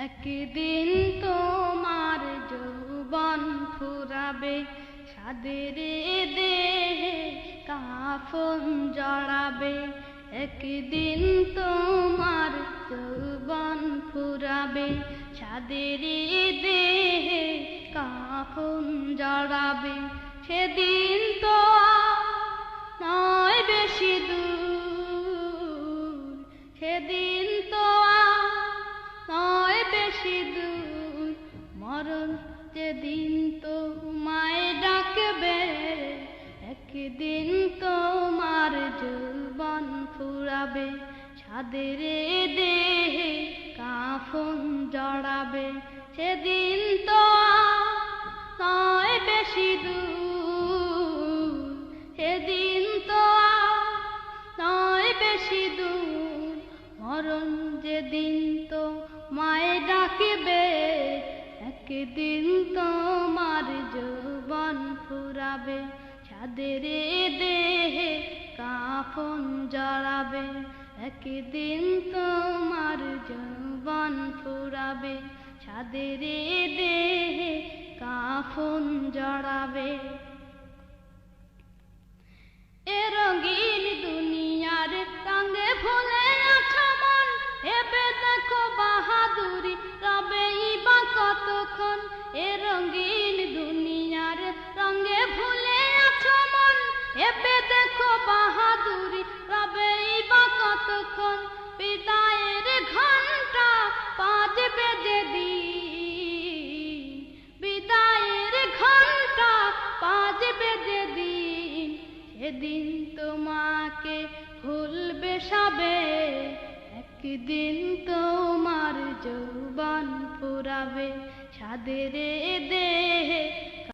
একদিন তোমার যৌবন ফুরাবে, সাদের দেহে কাফন জড়াবে। একদিন তোমার যৌবন ফুরাবে, সাদের দেহে কাফন জড়াবে। সেদিন তো নয় বেশি দূর, সেদিন তো নয় বেশি দূর, মরণ যেদিন তোমায় ডাকবে। একদিন তোমার যৌবন ফুরাবে, সাদের দেহে কাফন জড়াবে। সেদিন তো নয় বেশি দূর, সেদিন তো নয় বেশি দূর, মরণ যেদিন তো মায়ে ডাকবে। একদিন তোমার যৌবন ফুরাবে, সাদের দেহে কাফন জড়াবে। একদিন তোমার যৌবন ফুরাবে, সাদের দেহে কাফন জড়াবে। এ রঙিন দুনিয়ার রঙে ভুলে আছো মন, ভেবে দেখো বাহাদুরি রবেই বা কতক্ষণ। এ রঙিন দুনিয়ার রঙে ভুলে আছো মন, ভেবে দেখো বাহাদুরি রবেই বা কতক্ষণ। বিদায়ের ঘন্টা বাজবে যেদিন, বিদায়ের ঘন্টা বাজবে যেদিন, সেদিন তোমাকে ভুলবে সবে। একদিন তোমার যৌবন ফুরাবে, সাদের